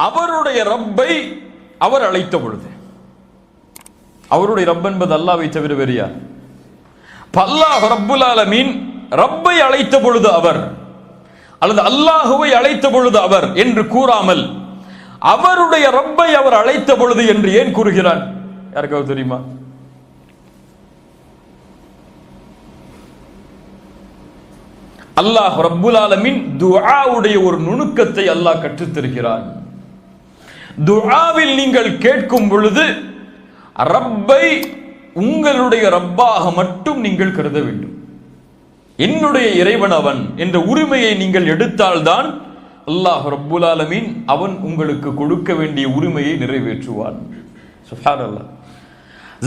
அவருடைய ரப்பை அவர் அழைத்த பொழுது, அவருடைய ரப் என்பது அல்லாஹ்வை தவிர வேறு யார்? அல்லாஹ் ரப்புல் ஆலமீன் ரப்பை அழைத்த பொழுது அவர், அல்லது அல்லாஹுவை அழைத்த பொழுது அவர் என்று கூறாமல் அவருடைய ரப்பை அவர் அழைத்த பொழுது என்று ஏன் கூறுகிறான்? யாருக்காவது தெரியுமா? அல்லாஹ் ரப்புல் ஆலமீன் துஆவுடைய ஒரு நுணுக்கத்தை அல்லாஹ் கற்றுத் தருகிறான். துஆவில் நீங்கள் கேட்கும் பொழுது ரப்பை உங்களுடைய ரப்பாக மட்டும் நீங்கள் கருத வேண்டும். என்னுடைய இறைவன் அவன் என்ற உரிமையை நீங்கள் எடுத்தால்தான் அல்லாஹ் ரப்புல் ஆலமீன் அவன் உங்களுக்கு கொடுக்க வேண்டிய உரிமையை நிறைவேற்றுவான். சுப்ஹானல்லாஹ்.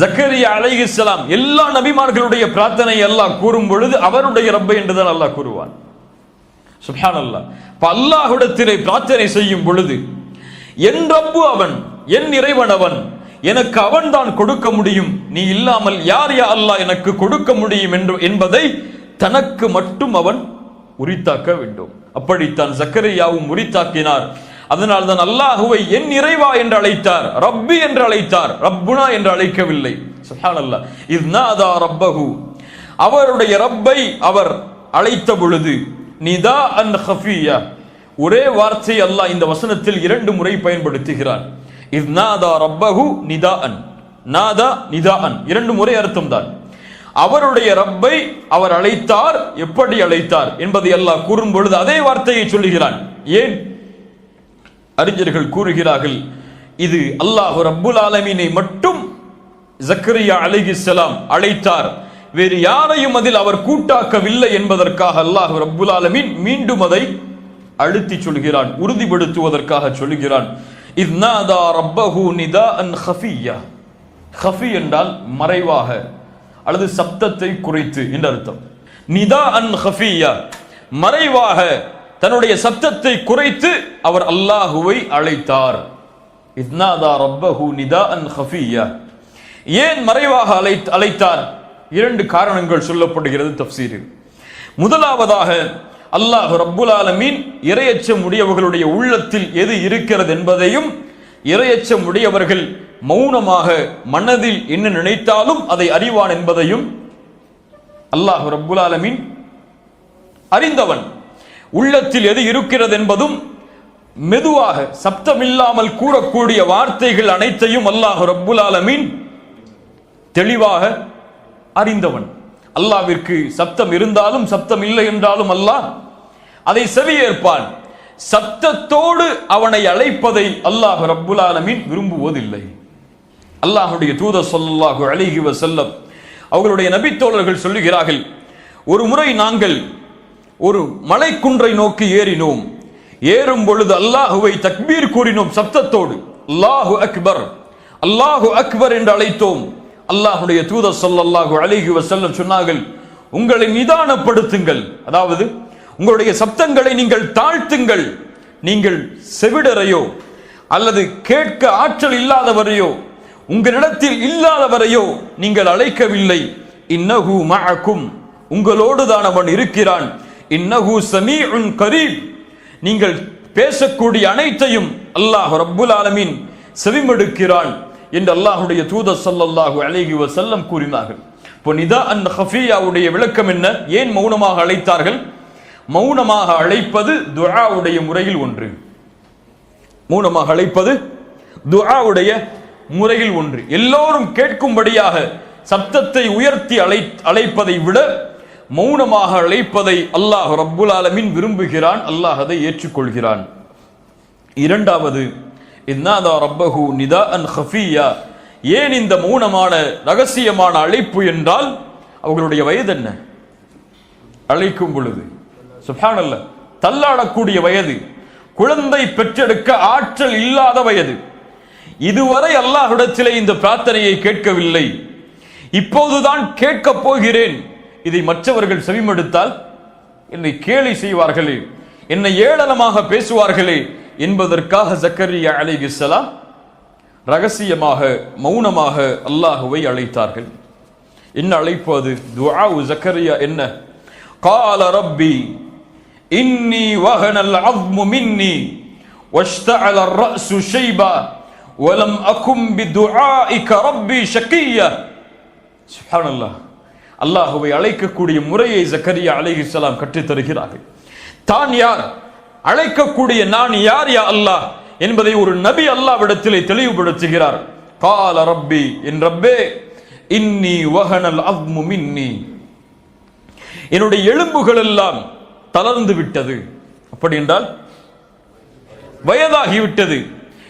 ஜக்கரியா அலைஹிஸ்ஸலாம் எல்லா நபிமார்களுடைய பிரார்த்தனை அல்லாஹ் கூறும் பொழுது அவருடைய ரப்பை என்றுதான் அல்லாஹ் கூறுவான். சுப்ஹானல்லாஹ். அல்லாஹ்விடத்திலே பிரார்த்தனை செய்யும் பொழுது என் ரப்பு அவன், என் இறைவன் அவன், எனக்கு அவன் தான் கொடுக்க முடியும், நீ இல்லாமல் யார் யா அல்லாஹ் எனக்கு கொடுக்க முடியும் என்பதை தனக்கு மட்டும் அவன் உரித்தாக்க வேண்டும். அப்படித்தான் ஜக்கரியாவும் உரித்தாக்கினார். அதனால் தான் அல்லாஹுவை என் இறைவா என்று அழைத்தார், ரப்பி என்று அழைத்தார், ரப்புனா என்று அழைக்கவில்லை. சுப்ஹானல்லாஹ். இஸ் நாதா ரப்பஹு, அவருடைய ரப்பை அவர் அழைத்த பொழுது நிதாஅன் ஹஃபியா, ஒரே வார்த்தை அல்லாஹ் இந்த வசனத்தில் 2 முறை பயன்படுத்துகிறான். இஸ் நாதா ரப்பஹு நிதாஅன், நாதா நிதாஅன் 2 முறை அர்த்தம் தான். அவருடைய ரப்பை அவர் அழைத்தார், எப்படி அழைத்தார் என்பதை அல்லாஹ் கூறும் பொழுது அதே வார்த்தையை சொல்லுகிறான். ஏன்? அறிஞர்கள் கூறுகிறார்கள், இது அல்லாஹ் ரப்புல் ஆலமீனை மட்டும் ஜக்கரியா அலைஹிஸ்ஸலாம் அழைத்தார், வேறு யாரையும் அதில் அவர் கூட்டாக்கவில்லை என்பதற்காக அல்லாஹ் ரப்புல் ஆலமீன் மீண்டும் அதை அழுத்தி சொல்கிறான், உறுதிப்படுத்துவதற்காக சொல்கிறான். இஸ் நாதா ரப்பஹு நிதாஅன் ஹஃபியா. ஹஃபி என்றால் மறைவாக அல்லது சப்தத்தை குறைத்து என்ற அர்த்தம். நிதாஅன் ஹஃபியா, மறைவாக தன்னுடைய சப்தத்தை குறைத்து அவர் அல்லாஹுவை அழைத்தார். இஸ் நாதா ரப்பஹு நிதாஅன் ஹஃபியா. ஏன் மறைவாக அழைத்தார்? 2 காரணங்கள் சொல்லப்படுகிறது தஃப்சீரில். முதலாவதாக அல்லாஹ் ரப்புல் ஆலமீன் இறையச்சம் உடையவர்களுடைய உள்ளத்தில் எது இருக்கிறது என்பதையும், இறையச்சம் உடையவர்கள் மௌனமாக மனதில் என்ன நினைத்தாலும் அதை அறிவான் என்பதையும் அல்லாஹ் ரப்புல் ஆலமீன் அறிந்தவன். உள்ளத்தில் எது இருக்கிறது என்பதும் மெதுவாக சப்தமில்லாமல் கூறக்கூடிய வார்த்தைகள் அனைத்தையும் அல்லாஹ் ரப்புல் ஆலமீன் தெளிவாக அறிந்தவன். அல்லாஹ்விற்கு சப்தம் இருந்தாலும் சப்தம் இல்லை என்றாலும் அல்லாஹ் அதை செவியேற்பான். சப்தத்தோடு அவனை அழைப்பதை அல்லாஹ் ரப்புல் ஆலமீன் விரும்புவதில்லை. அல்லாஹ்வுடைய தூதர் ஸல்லல்லாஹு அலைஹி வஸல்லம் அவர்களுடைய நபித்தோழர்கள் சொல்லுகிறார்கள், ஒரு முறை நாங்கள் ஒரு மலைக்குன்றை நோக்கி ஏறினோம். ஏறும் பொழுது அல்லாஹுவை தக்பீர் கூறினோம் சப்தத்தோடு, அல்லாஹு அக்பர், அல்லாஹு அக்பர் என்று அழைத்தோம். அல்லாஹ்வுடைய தூதர் ஸல்லல்லாஹு அலைஹி வஸல்லம் சொன்னார்கள், உங்களை நிதானப்படுத்துங்கள், அதாவது உங்களுடைய சப்தங்களை நீங்கள் தாழ்த்துங்கள். நீங்கள் செவிடரையோ அல்லது கேட்க ஆற்றல் இல்லாதவரையோ உங்களிடத்தில் இல்லாதவரையோ நீங்கள் அழைக்கவில்லை. இன்னஹு மஅக்கும், உங்களோடு தான் அவன் இருக்கிறான். இன்னஹு ஸமீஉன் கரீப், நீங்கள் பேசக்கூடிய அனைத்தையும் அல்லாஹ் ரப்புல் ஆலமீன் செவிமடுக்கிறான் என்று அல்லாஹ்வுடைய தூதர் ஸல்லல்லாஹு அலைஹி வஸல்லம் கூறினார்கள். இப்போ நிதாஅன் ஹஃபியாவுடைய விளக்கம் என்ன? ஏன் மௌனமாக அழைத்தார்கள்? மௌனமாக அழைப்பது துஆவுடைய முறையில் ஒன்று. மௌனமாக அழைப்பது துஆவுடைய முறையில் ஒன்று. எல்லோரும் கேட்கும்படியாக சப்தத்தை உயர்த்தி அழைப்பதை விட மௌனமாக அழைப்பதை அல்லாஹ் ரப்புல் ஆலமீன் விரும்புகிறான், அல்லாஹ் அதை ஏற்றுக்கொள்கிறான். இரண்டாவது, இன்னாதா ரப்பஹு நிதாஅன் ஹஃபியா, ஏன் இந்த மௌனமான ரகசியமான அழைப்பு என்றால் அவர்களுடைய வயது என்ன? அழைக்கும் பொழுது சுப்ஹானல்லாஹ் தள்ளாடக்கூடிய வயது, குழந்தை பெற்றெடுக்க ஆற்றல் இல்லாத வயது. இதுவரை அல்லாஹ்விடத்திலே இந்த பிரார்த்தனையை கேட்கவில்லை, இப்போதுதான் கேட்கப் போகிறேன். இதை மற்றவர்கள் செவிமடுத்தால் என்னை கேலி செய்வார்களே, என்னை ஏளனமாக பேசுவார்களே என்பதற்காக ஜக்கரியா அலைஹிஸ்ஸலாம் ரகசியமாக மௌனமாக அல்லாஹுவை அழைத்தார்கள். என்ன அழைப்பு அது? துஆ ஜக்கரியா என்ன? கால ரப்பி இன்னி வஹனல் அஸ்மு மின்னி واشتعل الرأس شيبا ولم أكن بدعائك ربي شقيا. சுப்ஹானல்லாஹ். அல்லாஹ்வை அழைக்கக்கூடிய முறையை ஜக்கரியா அலைஹிஸ்ஸலாம் கற்றுத் தருகிறார்கள். தான் யார், அழைக்கக்கூடிய நான் யார் யா அல்லாஹ் என்பதை ஒரு நபி அல்லாஹ்விடத்திலே தெளிவுபடுத்துகிறார். قال ربي என் ரப்பே இன்னி வஹனல் அஸ்மு மின்னி, என்னுடைய எலும்புகள் எல்லாம் தளர்ந்து விட்டது. அப்படி என்றால் வயதாகிவிட்டது,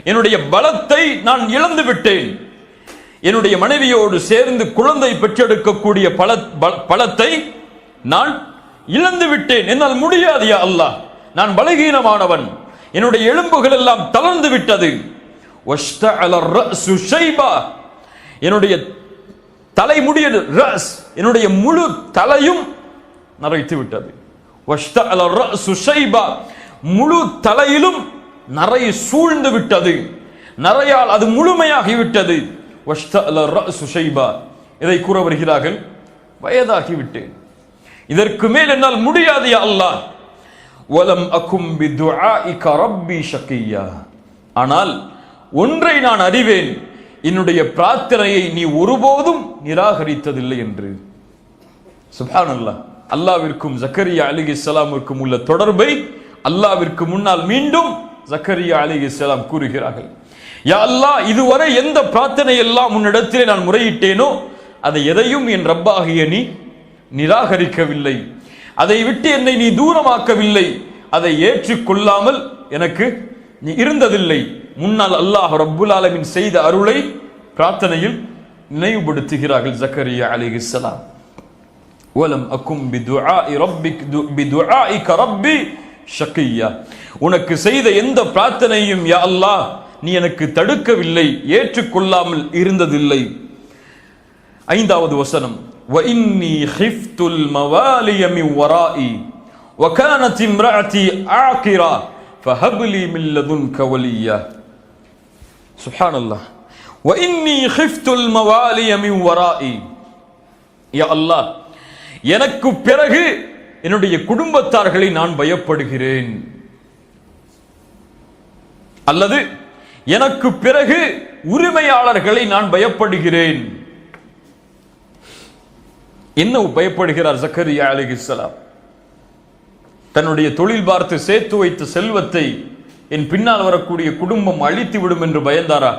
என்னுடைய பலத்தை நான் இழந்து விட்டேன். என்னுடைய மனைவியோடு சேர்ந்து குழந்தை பெற்றெடுக்கக்கூடிய பலத்தை நான் இழந்து விட்டேன். என்னால் முடியாது யா அல்லாஹ், நான் பலகீனமானவன், என்னுடைய எலும்புகள் எல்லாம் தளர்ந்து விட்டது. என்னுடைய தலைமுடிய ரஸ், என்னுடைய முழு தலையும் நரைத்து விட்டது. முழு தலையிலும் நரை சூழ்ந்து விட்டது, நரையால் அது முழுமையாகிவிட்டது. இதை கூற வருகிறார்கள், வயதாகிவிட்டேன், இதற்கு மேல் என்னால் முடியாது யா அல்லாஹ். வலம் அகும் பிதுஆஇக ரப்பி ஷகியா, ஆனால் ஒன்றை நான் அறிவேன், என்னுடைய பிரார்த்தனையை நீ ஒருபோதும் நிராகரித்ததில்லை என்று. சுப்ஹானல்லாஹ். அல்லாஹ்விற்கும் ஜக்கரியா அலைஹிஸ்ஸலாமுக்கும் உள்ள தொடர்பை அல்லாஹ்விற்கு முன்னால் மீண்டும் ஜக்கரியா அலைஹிஸ்ஸலாம் கூறுகிறார்கள். யா அல்லாஹ், இதுவரை எந்த பிரார்த்தனை எல்லாம் உன்னிடத்திலே நான் முறையிட்டேனோ அதை எதையும் என் ரப்பாகிய நீ நிராகரிக்கவில்லை, அதை விட்டு என்னை நீ தூரமாக்கவில்லை, அதை ஏற்றுக்கொள்ளாமல் எனக்கு நீ இருந்ததில்லை. முன்னால் அல்லாஹ் ரப்புல் ஆலமீன் செய்த அருளை பிரார்த்தனையில் நினைவுபடுத்துகிறார்கள் ஜக்கரியா அலைஹிஸ்ஸலாம். வலம் அகும் பிதுஆஇக ரப்பி ஷகியா, உனக்கு செய்த எந்த பிரார்த்தனையும் யா அல்லாஹ் நீ எனக்கு தடுக்கவில்லை, ஏற்றுக்கொள்ளாமல் இருந்ததில்லை. 5வது வசனம், وإني خفت الموالي من ورائي وكانت امرأتي عاقرا فهب لي من لدنك وليا. سبحان الله. وإني خفت الموالي من ورائي, யா அல்லாஹ், எனக்கு பிறகு என்னுடைய குடும்பத்தார்களை நான் பயப்படுகிறேன், அல்லது எனக்கு பிறகு உரிமையாளர்களை நான் பயப்படுகிறேன். என்ன பயப்படுகிறார் ஜக்கரியா அலைஹிஸ்ஸலாம்? தன்னுடைய தொழில் பார்த்து சேர்த்து வைத்த செல்வத்தை என் பின்னால் வரக்கூடிய குடும்பம் அழித்து விடும் என்று பயந்தாரா?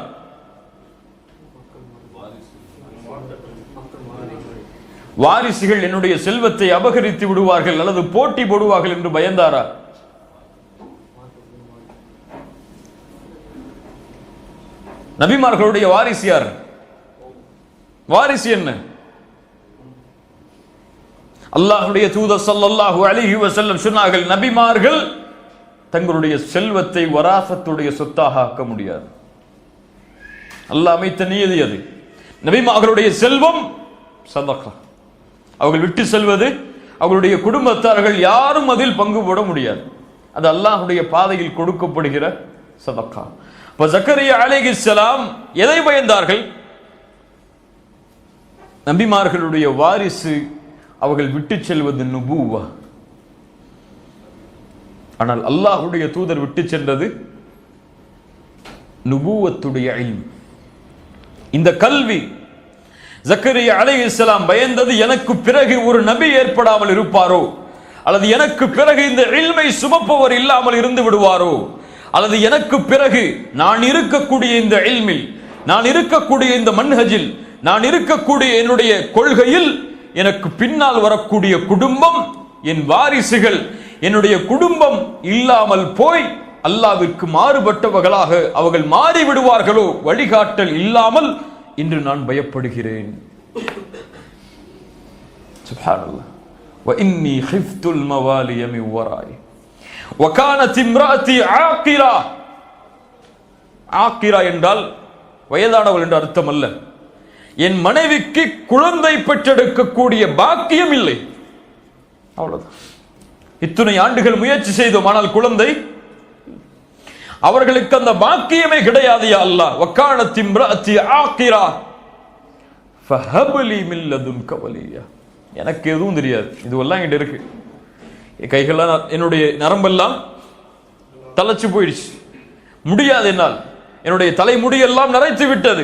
வாரிசுகள் என்னுடைய செல்வத்தை அபகரித்து விடுவார்கள் அல்லது போட்டி போடுவார்கள் என்று பயந்தாரா? நபிமார்களுடைய வாரிசு யார்? வாரிசு என்ன? அல்லாஹ்வுடைய தூதர் ஸல்லல்லாஹு அலைஹி வஸல்லம் சொன்னார்கள், நபிமார்கள் தங்களுடைய செல்வத்தை வராசத்துடைய சொத்தாக ஆக்க முடியாது. அல்லாஹ் அமைத்த நியதி அது. நபிமார்களுடைய செல்வம் சதகா, அவர்கள் விட்டு செல்வது, அவர்களுடைய குடும்பத்தார்கள் யாரும் அதில் பங்கு போட முடியாது. அது அல்லாஹ்வுடைய பாதையில் கொடுக்கப்படுகிற சதகா. அப்ப ஜக்கரியா அலைஹிஸ்ஸலாம் எதை பயந்தார்கள்? நபிமார்களுடைய வாரிசு அவர்கள் விட்டு செல்வது நுபுவா. ஆனால் அல்லாஹ்வுடைய தூதர் விட்டு சென்றது நுபுவத்துடைய இல்ம், இந்த கல்வி. ஜக்கரியா அலைஹிஸ்ஸலாம் பயந்தது, எனக்கு பிறகு ஒரு நபி ஏற்படாமல் இருப்பாரோ, அல்லது எனக்கு பிறகு இந்த இல்மை சுமப்பவர் இல்லாமல் இருந்து விடுவாரோ, அல்லது எனக்கு பிறகு நான் இருக்கக்கூடிய இந்த இல்மில், நான் இருக்கக்கூடிய இந்த மன்ஹஜில், நான் இருக்கக்கூடிய என்னுடைய கொள்கையில் எனக்கு பின்னால் வரக்கூடிய குடும்பம், என் வாரிசுகள், என்னுடைய குடும்பம் இல்லாமல் போய் அல்லாஹ்விற்கு மாறுபட்டவர்களாக அவர்கள் மாறிவிடுவார்களோ, வழிகாட்டல் இல்லாமல் இன்று நான் பயப்படுகிறேன். சுப்ஹானல்லாஹ். وإني خفت الموالي من ورائي وكانت امرأتي عاقرا. ஆக்கிரா என்றால் வயதானவள் என்ற அர்த்தம் அல்ல. என் மனைவிக்கு குழந்தை பெற்றெடுக்கக்கூடிய பாக்கியம் இல்லை, அவ்வளவுதான். இத்தனை ஆண்டுகள் முயற்சி செய்தோம், ஆனால் குழந்தை, அவர்களுக்கு அந்த பாக்கியமே கிடையாது. யா அல்லாஹ், வகானத் இம்ராஅத்தி ஆகிரா ஃபஹப் லீ மின் லதுன்க வலியா. எனக்கு எதுவும் தெரியாது, இதுவெல்லாம் இங்க இருக்கு, கைகள்லாம் என்னுடைய நரம்பெல்லாம் தளச்சு போயிடுச்சு, முடியாது, என்னால் என்னுடைய தலைமுடியெல்லாம் நரைத்து விட்டது,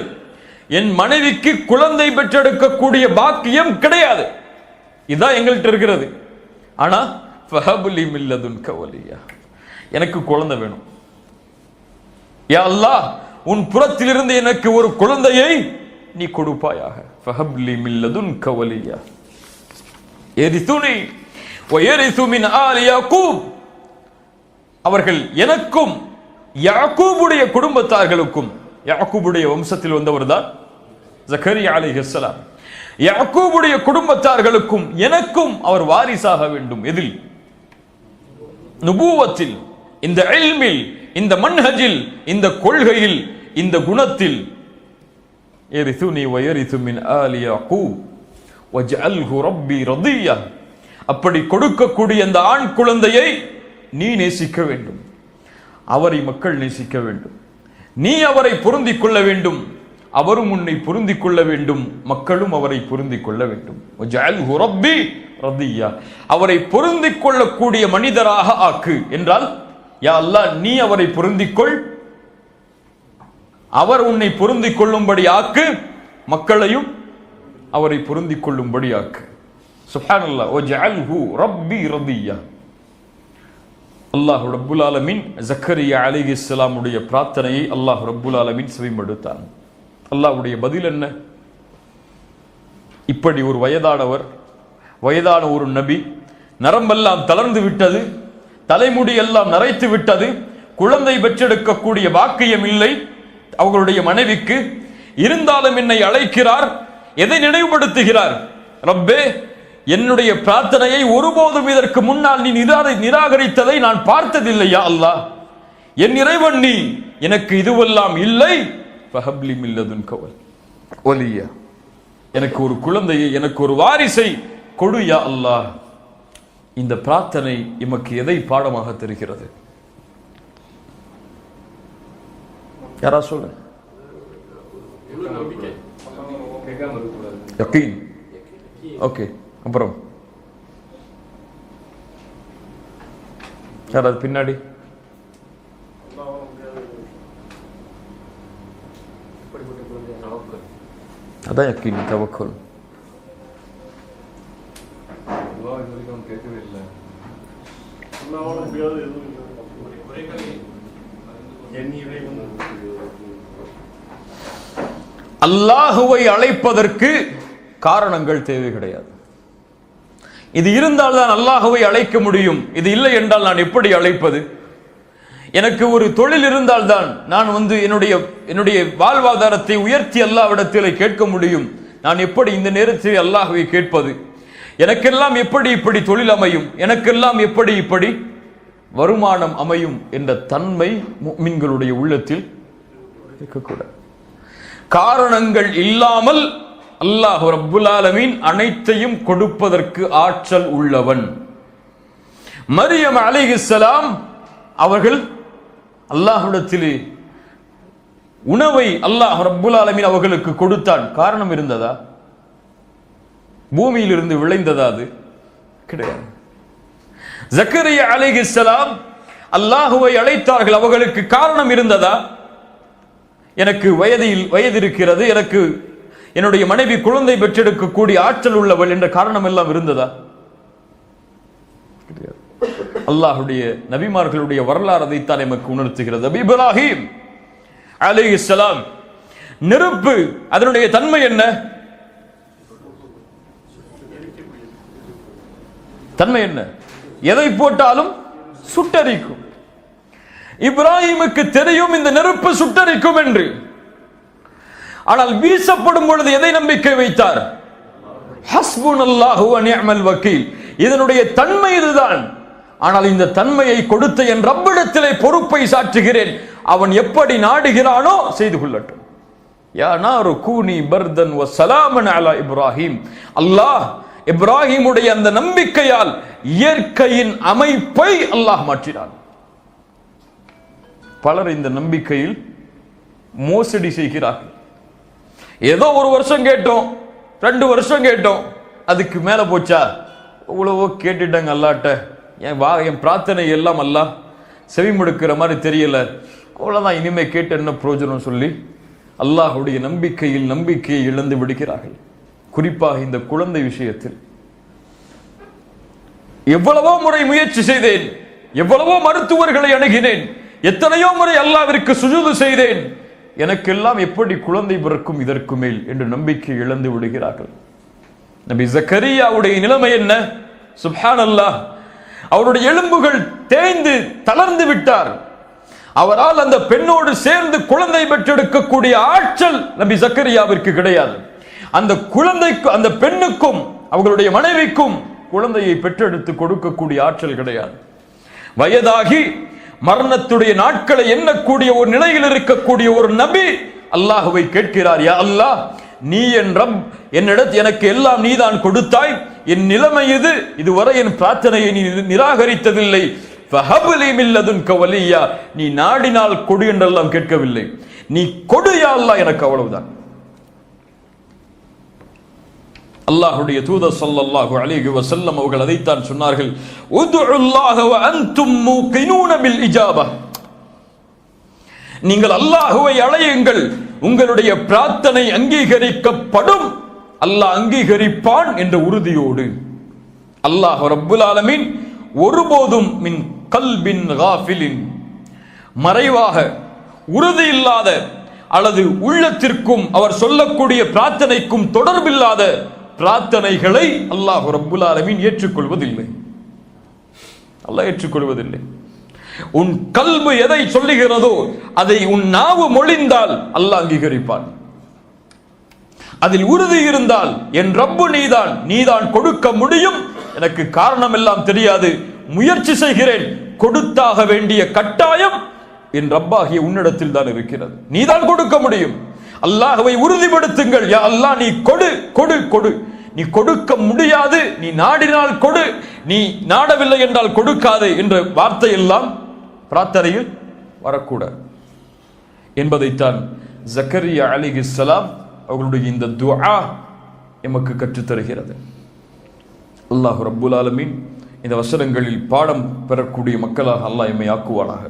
என் மனைவிக்கு குழந்தை பெற்றெடுக்கக்கூடிய பாக்கியம் கிடையாது. இதுதான் எங்கள்கிட்ட இருக்கிறது. ஆனா ஃபஹப்லி மின் லதுன்க வலியா, எனக்கு குழந்தை வேணும். யா அல்லாஹ், உன் புறத்திலிருந்து எனக்கு ஒரு குழந்தையை நீ கொடுப்பாயாக. ஃபஹப்லி மின் லதுன்க வலியா யரிசுனி வ யரிசு மின் ஆலி யாக்கூப், அவர்கள் எனக்கும் யாக்கூபுடைய குடும்பத்தார்களுக்கும், யாக்கூபுடைய வம்சத்தில் வந்தவர்தான் ஜக்கரியா அலைஹிஸ்ஸலாம், யாக்கூபுடைய குடும்பத்தார்களுக்கும் எனக்கும் அவர் வாரிசாக வேண்டும். எதில்? நுபுவத்தில், இந்த இல்மில், இந்த மன்ஹஜில், இந்த கொள்கையில், இந்த குணத்தில். யரிசுனி வ யரிசு மின் ஆலி யாக்கூப் வஜ்அல்ஹு ரப்பி ரதியா, அப்படி கொடுக்கக்கூடிய அந்த ஆண் குழந்தையை நீ நேசிக்க வேண்டும், அவரை மக்கள் நேசிக்க வேண்டும், நீ அவரை பொருந்திக் கொள்ள வேண்டும், அவரும் உன்னை பொருந்திக் கொள்ள வேண்டும், மக்களும் அவரை பொருந்திக் கொள்ள வேண்டும். வஜ்அல்ஹு ரப்பி ரதியா, அவரை பொருந்திக் கொள்ளக்கூடிய மனிதராக ஆக்கு என்றால், யா அல்லாஹ் நீ அவரை பொருந்திக் கொள், அவர் உன்னை பொருந்திக் கொள்ளும்படி ஆக்கு, மக்களையும் அவரை பொருந்திக் கொள்ளும்படி ஆக்கு. சுப்ஹானல்லாஹ். வஜ்அல்ஹு ரப்பி ரதியா. அல்லாஹ் ரப்புல் ஆலமீன் ஜக்கரியா அலைஹிஸ்ஸலாமுடைய பிரார்த்தனையை அல்லாஹ் ரப்புல் ஆலமீன் செவிமடுத்தான். அல்லாஹ்வுடைய பதில் என்ன? இப்படி ஒரு வயதான ஒரு நபி, நரம்பெல்லாம் தளர்ந்து விட்டது, தலைமுடி எல்லாம் நரைத்து விட்டது, குழந்தை பெற்றெடுக்கக்கூடிய பாக்கியம் இல்லை அவர்களுடைய மனைவிக்கு, இருந்தாலும் என்னை அழைக்கிறார். எதை நினைவுபடுத்துகிறார்? ரப்பே, என்னுடைய பிரார்த்தனையை ஒருபோதும் இதற்கு முன்னால் நீ நிராகரித்ததை நான் பார்த்ததில்லையா அல்லாஹ், என் இறைவன் நீ, எனக்கு இதுவெல்லாம் இல்லை. ஃபஹப்லி மின் லதுன்க வலியா, எனக்கு ஒரு குழந்தையை, எனக்கு ஒரு வாரிசை கொடு யா அல்லாஹ். இந்த பிரார்த்தனை எமக்கு எதை பாடமாக தெரிகிறது? யாரா சொல்லுங்க. யகீன். ஓகே, அப்புறம் யாராவது பின்னாடி? அதான் யகீன், தவக்குல். அல்லாஹுவை அழைப்பதற்கு காரணங்கள் தேவை கிடையாது. இது இருந்தால் தான் அல்லாஹுவை அழைக்க முடியும். இது இல்லை என்றால் நான் எப்படி அழைப்பது? எனக்கு ஒரு தொழில் இருந்தால் தான் நான் என்னுடைய வாழ்வாதாரத்தை உயர்த்தி அல்லாஹ்விடத்திலே கேட்க முடியும். நான் எப்படி இந்த நேரத்தில் அல்லாஹுவை கேட்பது? எனக்கெல்லாம் எப்படி இப்படி தொழில் அமையும்? எனக்கெல்லாம் எப்படி இப்படி வருமானம் அமையும் என்ற தன்மை முஃமின்களுடைய உள்ளத்தில் இருக்கக்கூடாது. காரணங்கள் இல்லாமல் அல்லாஹ் ரப்புல் ஆலமீன் அனைத்தையும் கொடுப்பதற்கு ஆற்றல் உள்ளவன். மரியம் அலைஹிஸ்ஸலாம் அவர்கள் அல்லாஹ்விடத்திலே உணவை அல்லாஹ் ரப்புல் ஆலமீன் அவர்களுக்கு கொடுத்தான். காரணம் இருந்ததா? பூமியிலிருந்து விளைந்ததா? அது கிடையாது. ஜக்கரியா அலைஹிஸ்ஸலாம் அல்லாஹுவை அழைத்தார்கள். அவர்களுக்கு காரணம் இருந்ததா? எனக்கு வயது இருக்கிறது, எனக்கு என்னுடைய மனைவி குழந்தை பெற்றெடுக்கக்கூடிய ஆற்றல் உள்ளவள் என்ற காரணம் எல்லாம் இருந்ததா? அல்லாஹுடைய நபிமார்களுடைய வரலாறு அதைத்தான் நமக்கு உணர்த்துகிறது. இப்ராஹிம் அலைஹிஸ்ஸலாம், நெருப்பு அதனுடைய தன்மை என்ன? தன்மை என்ன? எதை போட்டாலும் சுட்டரிக்கும். இப்ராஹிமுக்கு தெரியும் இந்த நெருப்பு சுட்டரிக்கும் என்று. ஆனால் வீசப்படும் பொழுது எதை நம்பிக்கை வைத்தார்? ஹஸ்புனல்லாஹு வ நிஅமல் வக்கீல். இதனுடைய தன்மை இதுதான். ஆனால் இந்த தன்மையை கொடுத்த என் ரப்பிடத்திலே பொறுப்பை சாற்றுகிறேன். அவன் எப்படி நாடுகிறானோ செய்து கொள்ளட்டும். யா நாரு கூனி பர்தன் வ ஸலாமன் அலா இப்ராஹிம். அல்லாஹ் இப்ராஹிமுடைய அந்த நம்பிக்கையால் இயற்கையின் அமைப்பை அல்லாஹ் மாற்றினான். பலர் இந்த நம்பிக்கையில் மோசடி செய்கிறார்கள். ஏதோ ஒரு வருஷம் கேட்டோம், 2 வருஷம் கேட்டோம், அதுக்கு மேல போச்சா? இவ்வளவோ கேட்டுட்டாங்க அல்லாட்ட, என் பிரார்த்தனை எல்லாம் அல்லாஹ் செவி முடுக்கிற மாதிரி தெரியல, அவ்வளவுதான், இனிமே கேட்டு என்ன பிரயோஜனம் சொல்லி அல்லாஹ்வுடைய நம்பிக்கையை இழந்து விடுகிறார்கள். குறிப்பாக இந்த குழந்தை விஷயத்தில் எவ்வளவோ முறை முயற்சி செய்தேன், எவ்வளவோ மருத்துவர்களை அணுகினேன், எத்தனையோ முறை அல்லாஹ்விற்கு சுஜூது செய்தேன், எனக்கெல்லாம் எப்படி குழந்தை பிறக்கும் இதற்கு மேல் என்று நம்பிக்கை இழந்து விடுகிறார்கள். நபி ஜக்கரியாவுடைய நிலைமை என்ன? சுப்ஹானல்லாஹ், அவருடைய எலும்புகள் தேய்ந்து தளர்ந்து விட்டார். அவரால் அந்த பெண்ணோடு சேர்ந்து குழந்தை பெற்றெடுக்கக்கூடிய ஆற்றல் நபி ஜக்கரியாவிற்கு கிடையாது. அந்த குழந்தைக்கு, அந்த பெண்ணுக்கும் அவர்களுடைய மனைவிக்கும் குழந்தையை பெற்றெடுத்து கொடுக்கக்கூடிய ஆற்றல் கிடையாது. வயதாகி மரணத்துடைய நாட்களை எண்ணக்கூடிய ஒரு நிலையில் இருக்கக்கூடிய ஒரு நபி அல்லாஹ்வை கேட்கிறார், யா அல்லாஹ், நீ என் ரப், எனக்கு எல்லாம் நீதான் கொடுத்தாய், என் நிலைமை இதுவரை என் பிரார்த்தனையை நீ நிராகரித்ததில்லை, ஃபஹப்லி மின் லதுன்க வலியா, நீ நாடினால் கொடு என்றெல்லாம் கேட்கவில்லை, நீ கொடு யா அல்லாஹ், எனக்கு அவ்வளவுதான். அல்லாஹ்வுடைய தூதர் ஸல்லல்லாஹு அலைஹி வஸல்லம் அவர்கள் அதைத்தான் சொன்னார்கள், உதுல்லாஹ வ அன்தும் மூகினூன பில் இஜாபா, நீங்கள் அல்லாஹ்வை அழையுங்கள், உங்களுடைய பிரார்த்தனை அங்கீகரிக்கப்படும், அல்லாஹ் அங்கீகரிப்பான் என்ற உறுதியோடு. அல்லாஹ் ரப்புல் ஆலமீன் ஒருபோதும் மின் கல்பின் காஃபிலின், மறைவாக உறுதி இல்லாத அல்லது உள்ளத்திற்கும் அவர் சொல்லக்கூடிய பிரார்த்தனைக்கும் தொடர்பில்லாத பிரார்த்தனைகளை அல்லாஹ் ரப்புல் ஆலமீன் ஏற்றுக்கொள்வதில்லை. அல்லாஹ் ஏற்றுக்கொள்வதில்லை. உன் கல்பு எதை சொல்லுகிறதோ அதை உன் நாவு மொழிந்தால் அல்லாஹ் அங்கீகரிப்பான். அதில் உறுதி இருந்தால் என் ரப்பு நீதான் கொடுக்க முடியும், எனக்கு காரணம் எல்லாம் தெரியாது, முயற்சி செய்கிறேன், கொடுத்தாக வேண்டிய கட்டாயம் என் ரப்பாகிய உன்னிடத்தில் தான் இருக்கிறது, நீதான் கொடுக்க முடியும். அல்லாஹ்வை உறுதிப்படுத்துங்கள், யா அல்லாஹ் நீ கொடு கொடு கொடு, நீ கொடுக்க முடியாது, நீ நாடினால் கொடு, நீ நாடவில்லை என்றால் கொடுக்காதே என்ற வார்த்தை எல்லாம் பிரார்த்தனையில் வரக்கூடாது என்பதைத்தான் ஜக்கரியா அலைஹிஸ்ஸலாம் அவர்களுடைய இந்த துஆ எமக்கு கற்றுத்தருகிறது. அல்லாஹ் ரப்புல் ஆலமீன் இந்த வசனங்களில் பாடம் பெறக்கூடிய மக்களாக அல்லாஹ் எம்மை ஆக்குவானாக.